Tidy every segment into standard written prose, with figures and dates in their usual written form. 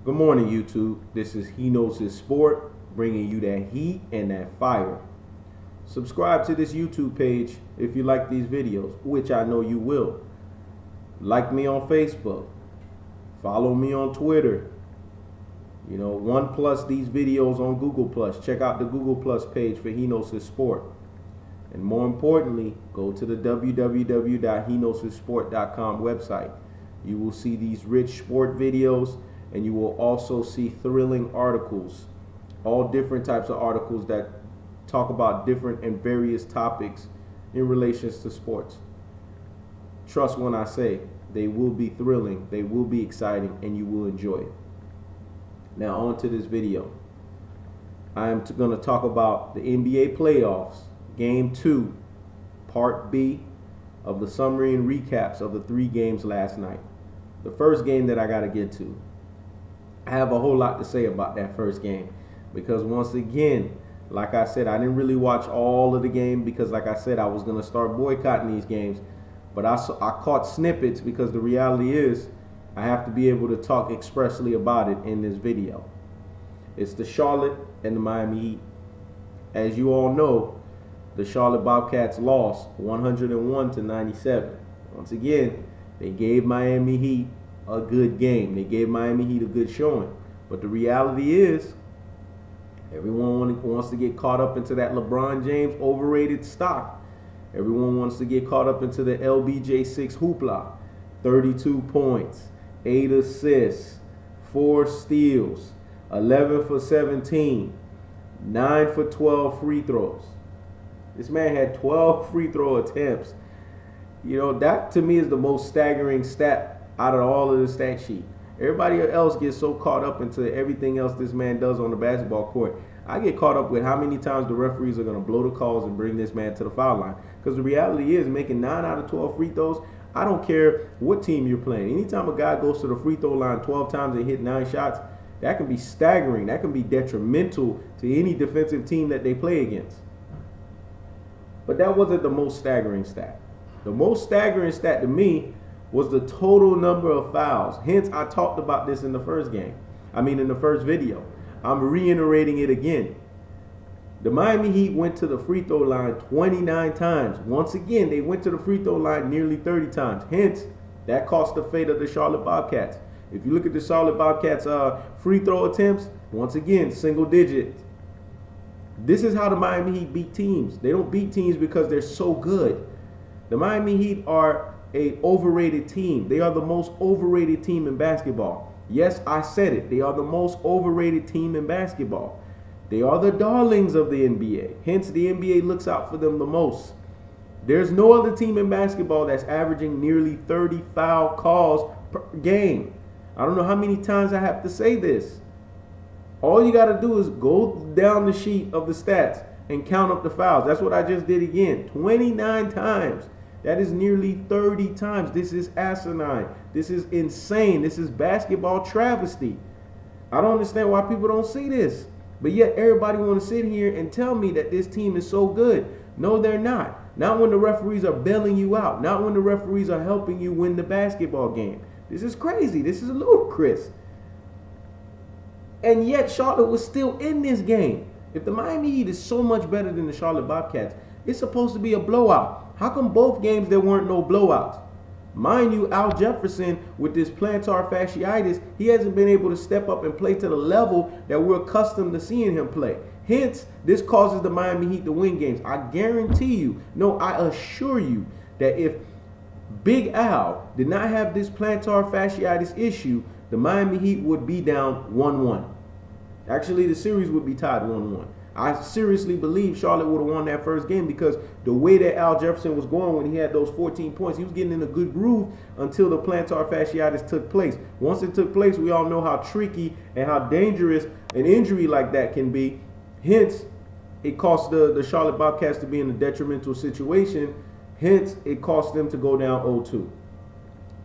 Good morning, YouTube. This is HeKnowsHisSport, bringing you that heat and that fire. Subscribe to this YouTube page if you like these videos, which I know you will. Like me on Facebook. Follow me on Twitter. Plus these videos on Google Plus. Check out the Google Plus page for HeKnowsHisSport. And more importantly, go to the www.HeKnowsHisSport.com website. You will see these rich sport videos, and you will also see thrilling articles, all different types of articles that talk about different and various topics in relations to sports. Trust when I say they will be thrilling, they will be exciting, and you will enjoy it. Now on to this video. I am going to talk about the NBA playoffs, Game 2, Part B of the summary and recaps of the 3 games last night. The first game that I got to get to. I have a whole lot to say about that first game because once again, like I said, I didn't really watch all of the game because like I said, I was going to start boycotting these games, but I caught snippets because the reality is I have to be able to talk expressly about it in this video. It's the Charlotte and the Miami Heat. As you all know, the Charlotte Bobcats lost 101-97. Once again, they gave Miami Heat a good game. They gave Miami Heat a good showing. But the reality is, everyone wants to get caught up into that LeBron James overrated stock. Everyone wants to get caught up into the LBJ6 hoopla. 32 points, 8 assists, 4 steals, 11 for 17, 9 for 12 free throws. This man had 12 free throw attempts. That to me is the most staggering stat out of all of the stat sheet. Everybody else gets so caught up into everything else this man does on the basketball court. I get caught up with how many times the referees are going to blow the calls and bring this man to the foul line. Because the reality is, making 9 out of 12 free throws, I don't care what team you're playing. Anytime a guy goes to the free throw line 12 times and hit 9 shots, that can be staggering. That can be detrimental to any defensive team that they play against. But that wasn't the most staggering stat. The most staggering stat to me was the total number of fouls. Hence, I talked about this in the first game. In the first video. I'm reiterating it again. The Miami Heat went to the free throw line 29 times. Once again, they went to the free throw line nearly 30 times. Hence, that cost the fate of the Charlotte Bobcats. If you look at the Charlotte Bobcats free throw attempts, once again, single digits. This is how the Miami Heat beat teams. They don't beat teams because they're so good. The Miami Heat are an overrated team. They are the most overrated team in basketball. Yes, I said it. They are the most overrated team in basketball. They are the darlings of the NBA. Hence, the NBA looks out for them the most. There's no other team in basketball that's averaging nearly 30 foul calls per game. I don't know how many times I have to say this. All you got to do is go down the sheet of the stats and count up the fouls. That's what I just did again. 29 times. That is nearly 30 times. This is asinine. This is insane. This is basketball travesty. I don't understand why people don't see this. But yet everybody want to sit here and tell me that this team is so good. No, they're not. Not when the referees are bailing you out. Not when the referees are helping you win the basketball game. This is crazy. This is ludicrous. And yet Charlotte was still in this game. If the Miami Heat is so much better than the Charlotte Bobcats, it's supposed to be a blowout. How come both games there weren't no blowouts? Mind you, Al Jefferson, with this plantar fasciitis, he hasn't been able to step up and play to the level that we're accustomed to seeing him play. Hence, this causes the Miami Heat to win games. I guarantee you, no, I assure you that if Big Al did not have this plantar fasciitis issue, the Miami Heat would be down 1-1. Actually, the series would be tied 1-1. I seriously believe Charlotte would have won that first game because the way that Al Jefferson was going when he had those 14 points, he was getting in a good groove until the plantar fasciitis took place. Once it took place, we all know how tricky and how dangerous an injury like that can be. Hence, it cost the Charlotte Bobcats to be in a detrimental situation. Hence, it cost them to go down 0-2.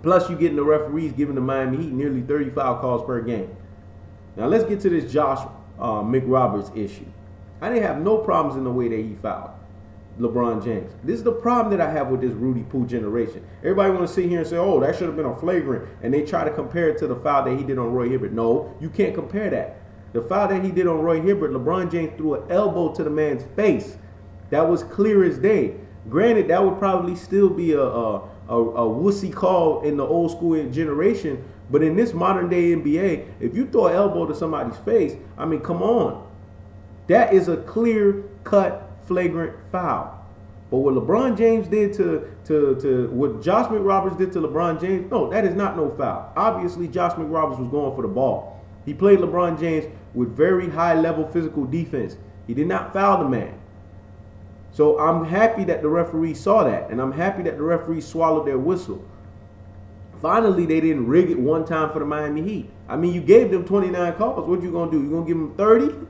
Plus, you're getting the referees giving the Miami Heat nearly 30 foul calls per game. Now, let's get to this Josh McRoberts issue. I didn't have no problems in the way that he fouled. LeBron James. This is the problem that I have with this Rudy Poo generation. Everybody want to sit here and say, oh, that should have been a flagrant. And they try to compare it to the foul that he did on Roy Hibbert. No, you can't compare that. The foul that he did on Roy Hibbert, LeBron James threw an elbow to the man's face. That was clear as day. Granted, that would probably still be a wussy call in the old school generation. But in this modern day NBA, if you throw an elbow to somebody's face, I mean, come on. That is a clear-cut flagrant foul. But what LeBron James did to what Josh McRoberts did to LeBron James, no, that is not no foul. Obviously, Josh McRoberts was going for the ball. He played LeBron James with very high-level physical defense. He did not foul the man. So I'm happy that the referee saw that, and I'm happy that the referee swallowed their whistle. Finally, they didn't rig it one time for the Miami Heat. I mean, you gave them 29 calls. What you going to do? You going to give them 30?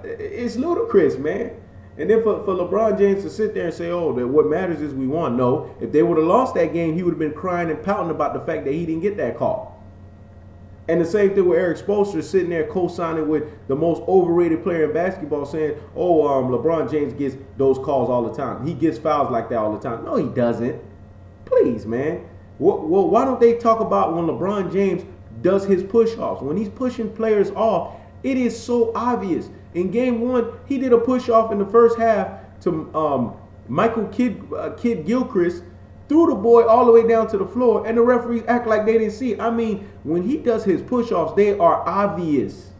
It's ludicrous, man. And then for LeBron James to sit there and say, oh, that what matters is we won. No, if they would have lost that game, he would have been crying and pouting about the fact that he didn't get that call. And the same thing with Eric Spoelstra sitting there co-signing with the most overrated player in basketball saying, oh, LeBron James gets those calls all the time. He gets fouls like that all the time. No, he doesn't. Please, man. Well, why don't they talk about when LeBron James does his push-offs? When he's pushing players off, it is so obvious. In game one, he did a push-off in the first half to Michael Kidd Gilchrist, threw the boy all the way down to the floor, and the referees act like they didn't see it. I mean, when he does his push-offs, they are obvious.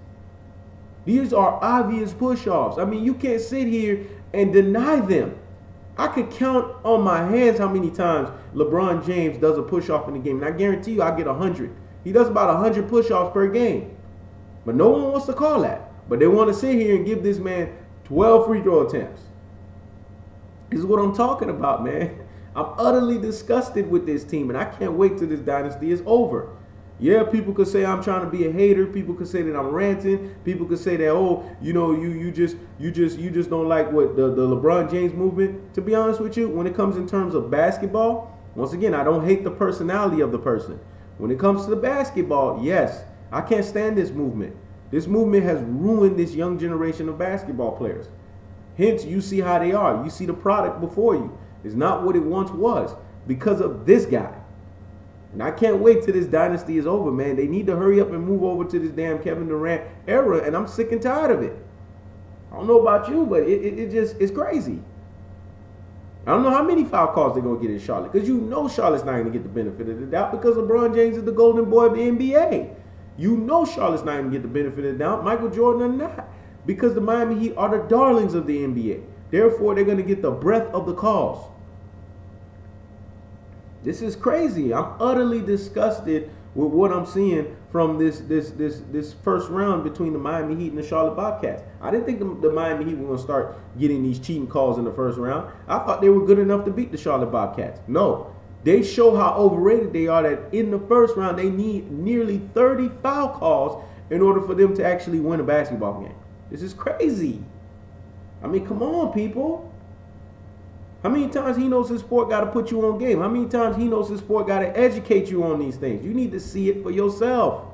These are obvious push-offs. I mean, you can't sit here and deny them. I could count on my hands how many times LeBron James does a push-off in the game, and I guarantee you I'll get 100. He does about 100 push-offs per game. But no one wants to call that. But they want to sit here and give this man 12 free throw attempts. This is what I'm talking about, man. I'm utterly disgusted with this team, and I can't wait till this dynasty is over. Yeah, people could say I'm trying to be a hater. People could say that I'm ranting. People could say that, oh, you know, you just don't like what the LeBron James movement. To be honest with you, when it comes in terms of basketball, once again, I don't hate the personality of the person. When it comes to the basketball, yes, I can't stand this movement. This movement has ruined this young generation of basketball players. Hence, you see how they are. You see the product before you. It's not what it once was because of this guy. And I can't wait till this dynasty is over, man. They need to hurry up and move over to this damn Kevin Durant era, and I'm sick and tired of it. I don't know about you, but it's crazy. I don't know how many foul calls they're going to get in Charlotte, because you know Charlotte's not going to get the benefit of the doubt because LeBron James is the golden boy of the NBA. You know Charlotte's not going to get the benefit of the doubt. Michael Jordan are not, because the Miami Heat are the darlings of the NBA. Therefore, they're going to get the breadth of the calls. This is crazy. I'm utterly disgusted with what I'm seeing from this first round between the Miami Heat and the Charlotte Bobcats. I didn't think the Miami Heat were going to start getting these cheating calls in the first round. I thought they were good enough to beat the Charlotte Bobcats. No. They show how overrated they are, that in the first round they need nearly 30 foul calls in order for them to actually win a basketball game. This is crazy. I mean, come on, people. How many times HeKnowsHisSport got to put you on game? How many times HeKnowsHisSport got to educate you on these things? You need to see it for yourself.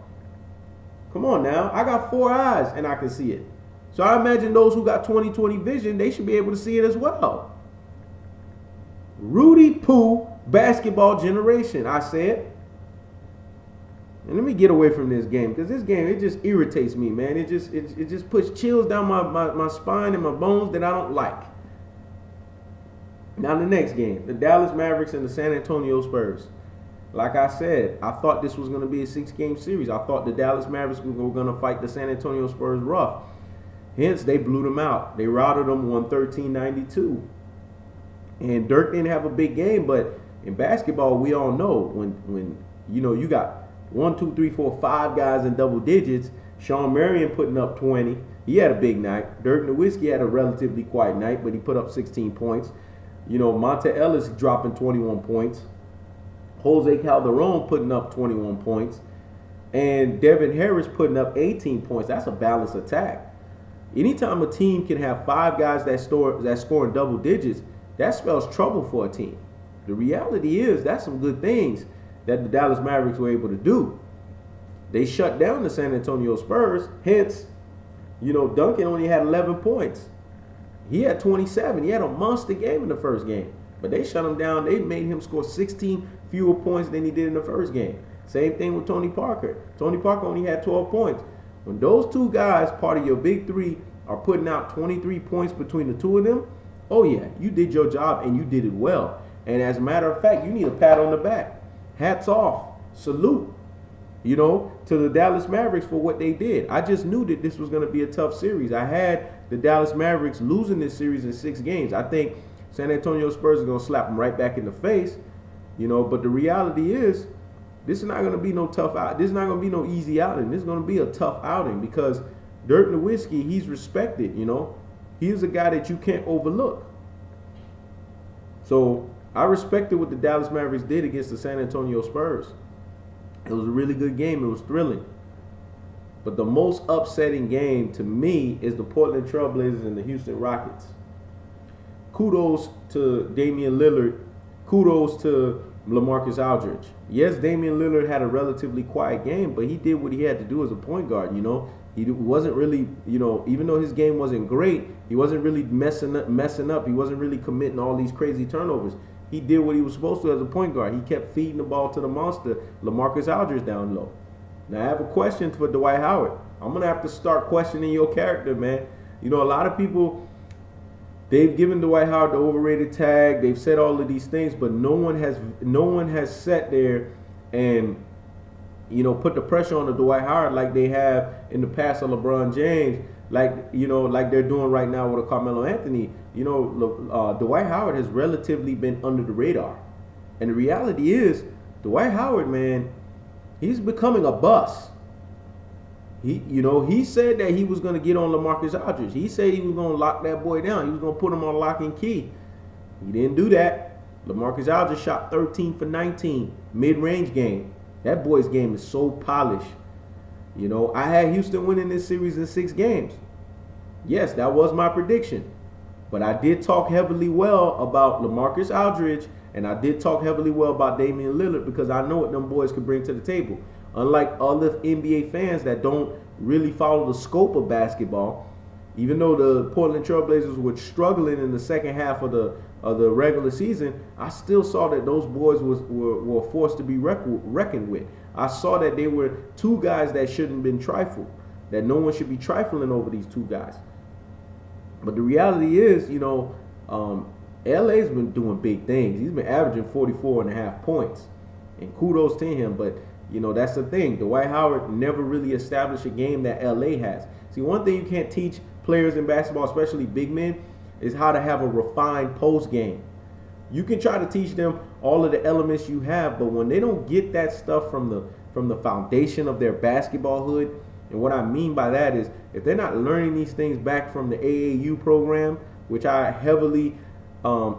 Come on now. I got 4 eyes and I can see it. So I imagine those who got 20/20 vision, they should be able to see it as well. Rudy Poo basketball generation, I said. And let me get away from this game, because this game, it just irritates me, man. It just puts chills down my spine and my bones that I don't like. Now the next game, the Dallas Mavericks and the San Antonio Spurs. Like I said, I thought this was going to be a 6-game series. I thought the Dallas Mavericks were going to fight the San Antonio Spurs rough. Hence, they blew them out. They routed them 113-92. And Dirk didn't have a big game, but in basketball, we all know when you know you got 1, 2, 3, 4, 5 guys in double digits. Sean Marion putting up 20. He had a big night. Dirk Nowitzki had a relatively quiet night, but he put up 16 points. You know, Monte Ellis dropping 21 points. Jose Calderon putting up 21 points. And Devin Harris putting up 18 points. That's a balanced attack. Anytime a team can have 5 guys that score in double digits, that spells trouble for a team. The reality is that's some good things that the Dallas Mavericks were able to do. They shut down the San Antonio Spurs. Hence, you know, Duncan only had 11 points. He had 27. He had a monster game in the first game. But they shut him down. They made him score 16 fewer points than he did in the first game. Same thing with Tony Parker. Tony Parker only had 12 points. When those two guys, part of your big three, are putting out 23 points between the two of them, oh yeah, you did your job and you did it well. And as a matter of fact, you need a pat on the back. Hats off. Salute, you know, to the Dallas Mavericks for what they did. I just knew that this was going to be a tough series. I had the Dallas Mavericks losing this series in 6 games. I think San Antonio Spurs are going to slap them right back in the face, you know, but the reality is this is not going to be no tough out. This is not going to be no easy outing. This is going to be a tough outing because Dirk Nowitzki, he's respected, you know. He's a guy that you can't overlook. So I respected what the Dallas Mavericks did against the San Antonio Spurs. It was a really good game. It was thrilling. But the most upsetting game to me is the Portland Trail Blazers and the Houston Rockets. Kudos to Damian Lillard. Kudos to LaMarcus Aldridge. Yes, Damian Lillard had a relatively quiet game, but he did what he had to do as a point guard, you know. He wasn't really, you know, even though his game wasn't great, he wasn't really messing up. He wasn't really committing all these crazy turnovers. He did what he was supposed to as a point guard. He kept feeding the ball to the monster, LaMarcus Aldridge, down low. Now, I have a question for Dwight Howard. I'm going to have to start questioning your character, man. You know, a lot of people, they've given Dwight Howard the overrated tag. They've said all of these things, but no one has sat there and, you know, put the pressure on the Dwight Howard like they have in the past of LeBron James, like, you know, like they're doing right now with a Carmelo Anthony. You know, Dwight Howard has relatively been under the radar. And the reality is, Dwight Howard, man, he's becoming a bust. He said that he was going to get on LaMarcus Aldridge. He said he was going to lock that boy down. He was going to put him on lock and key. He didn't do that. LaMarcus Aldridge shot 13 for 19, mid-range game. That boy's game is so polished. You know, I had Houston winning this series in 6 games. Yes, that was my prediction. But I did talk heavily well about LaMarcus Aldridge, and I did talk heavily well about Damian Lillard because I know what them boys could bring to the table. Unlike other NBA fans that don't really follow the scope of basketball, even though the Portland Trail Blazers were struggling in the second half of the regular season, I still saw that those boys were forced to be reckoned with. I saw that they were 2 guys that shouldn't have been trifled, that no one should be trifling over these 2 guys. But the reality is, you know, LA's been doing big things. He's been averaging 44.5 points, and kudos to him. But, you know, that's the thing. Dwight Howard never really established a game that LA has. See, one thing you can't teach players in basketball, especially big men, is how to have a refined post game. You can try to teach them all of the elements you have, but when they don't get that stuff from the foundation of their basketball hood, and what I mean by that is if they're not learning these things back from the AAU program, which I heavily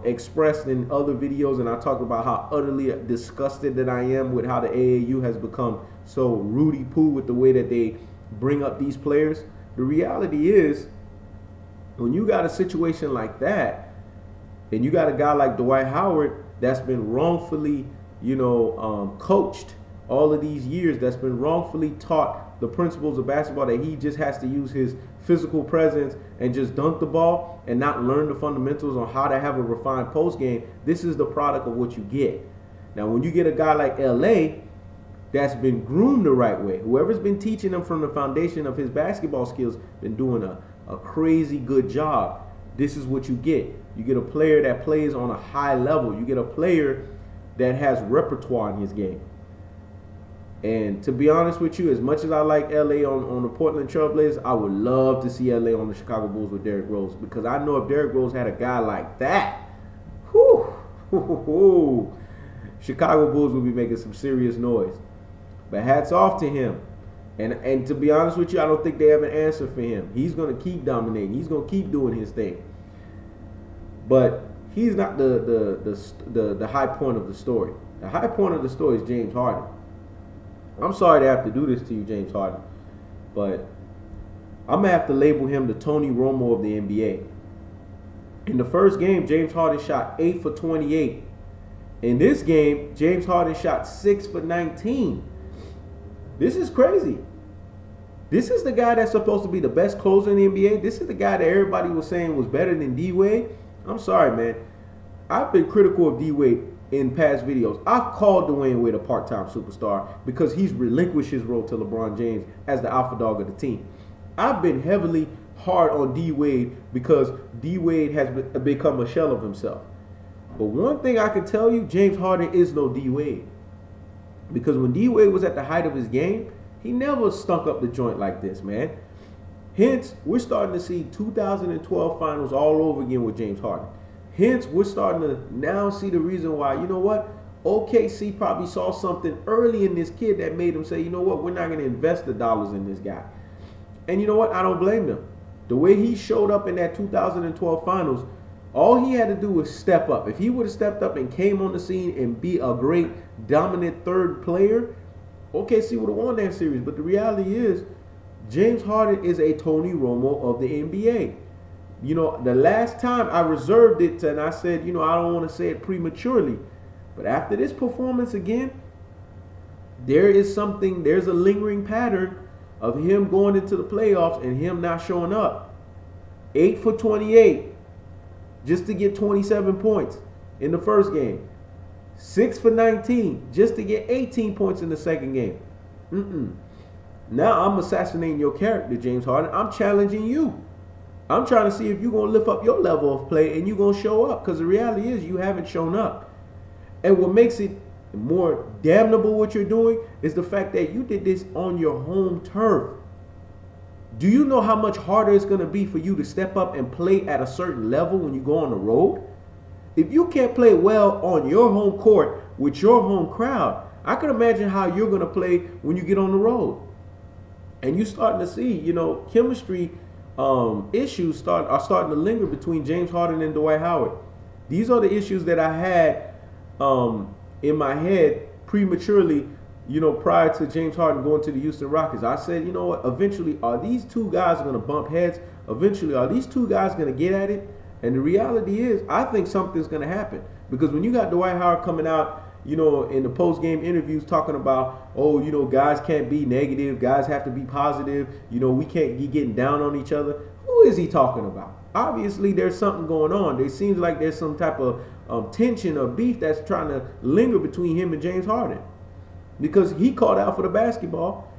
expressed in other videos, and I talked about how utterly disgusted that I am with how the AAU has become so Rudy-poo with the way that they bring up these players. The reality is, when you got a situation like that, and you got a guy like Dwight Howard that's been wrongfully, you know, coached all of these years, that's been wrongfully taught the principles of basketball, that he just has to use his physical presence and just dunk the ball and not learn the fundamentals on how to have a refined post game. This is the product of what you get. Now, when you get a guy like LA that's been groomed the right way, whoever's been teaching him from the foundation of his basketball skills, been doing a crazy good job. This is what you get. You get a player that plays on a high level. You get a player that has repertoire in his game. And to be honest with you, as much as I like LA on the Portland Trail Blazers, I would love to see LA on the Chicago Bulls with Derrick Rose, because I know if Derrick Rose had a guy like that, Chicago Bulls would be making some serious noise. But hats off to him. And to be honest with you, I don't think they have an answer for him. He's going to keep dominating. He's going to keep doing his thing. But he's not the high point of the story. The high point of the story is James Harden. I'm sorry to have to do this to you, James Harden, but I'm going to have to label him the Tony Romo of the NBA. In the first game, James Harden shot 8 for 28. In this game, James Harden shot 6 for 19. This is crazy. This is the guy that's supposed to be the best closer in the NBA. This is the guy that everybody was saying was better than D-Wade. I'm sorry, man. I've been critical of D-Wade in past videos. I've called Dwayne Wade a part-time superstar because he's relinquished his role to LeBron James as the alpha dog of the team. I've been heavily hard on D-Wade because D-Wade has become a shell of himself. But one thing I can tell you, James Harden is no D-Wade. Because when D-Wade was at the height of his game, he never stunk up the joint like this, man. Hence, we're starting to see 2012 finals all over again with James Harden. Hence, we're starting to now see the reason why, you know what? OKC probably saw something early in this kid that made him say, you know what? We're not going to invest the dollars in this guy. And you know what? I don't blame them. The way he showed up in that 2012 finals, all he had to do was step up. If he would have stepped up and came on the scene and be a great dominant third player, OKC would have won that series. But the reality is, James Harden is a Tony Romo of the NBA. You know, the last time I reserved it and I said, you know, I don't want to say it prematurely. But after this performance again, there's a lingering pattern of him going into the playoffs and him not showing up. 8 for 28 just to get 27 points in the first game. 6 for 19 just to get 18 points in the second game. Now I'm assassinating your character, James Harden. I'm challenging you. I'm trying to see if you're going to lift up your level of play and you're going to show up. Because the reality is you haven't shown up. And what makes it more damnable what you're doing is the fact that you did this on your home turf. Do you know how much harder it's going to be for you to step up and play at a certain level when you go on the road? If you can't play well on your home court with your home crowd, I can imagine how you're going to play when you get on the road. And you're starting to see, you know, chemistry issues are starting to linger between James Harden and Dwight Howard. These are the issues that I had in my head prematurely, you know, prior to James Harden going to the Houston Rockets. I said, you know what, eventually are these two guys going to bump heads? Eventually are these two guys going to get at it? And the reality is, I think something's going to happen. Because when you got Dwight Howard coming out, you know, in the post-game interviews talking about, oh, you know, guys can't be negative, guys have to be positive, you know, we can't be getting down on each other. Who is he talking about? Obviously, there's something going on. It seems like there's some type of tension or beef that's trying to linger between him and James Harden. Because he called out for the basketball.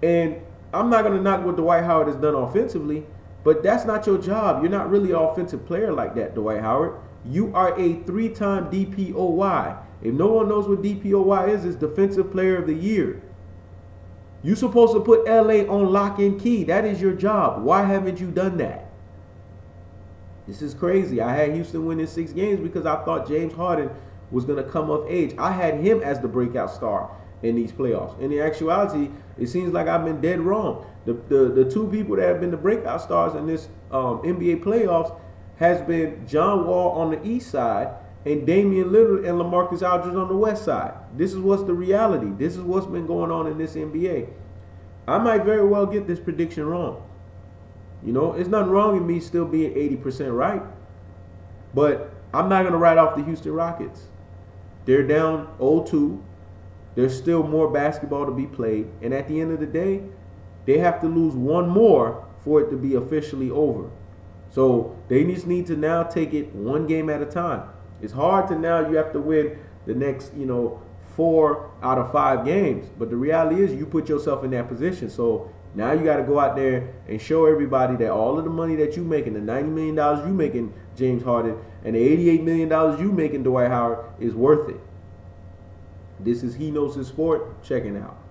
And I'm not going to knock what Dwight Howard has done offensively, but that's not your job. You're not really an offensive player like that, Dwight Howard. You are a 3-time DPOY. If no one knows what DPOY is, it's Defensive Player of the Year. You're supposed to put LA on lock and key. That is your job. Why haven't you done that? This is crazy. I had Houston winning 6 games because I thought James Harden was going to come of age. I had him as the breakout star in these playoffs. In actuality, it seems like I've been dead wrong. The two people that have been the breakout stars in this NBA playoffs has been John Wall on the east side and Damian Lillard and LaMarcus Aldridge on the west side. This is what's the reality. This is what's been going on in this NBA. I might very well get this prediction wrong. You know, it's nothing wrong with me still being 80% right. But I'm not going to write off the Houston Rockets. They're down 0-2. There's still more basketball to be played. And at the end of the day, they have to lose one more for it to be officially over. So they just need to now take it one game at a time. It's hard to now you have to win the next, you know, 4 out of 5 games. But the reality is you put yourself in that position. So now you got to go out there and show everybody that all of the money that you making, the $90 million you making, James Harden, and the $88 million you making, Dwight Howard, is worth it. This is HeKnowsHisSport. Checking out.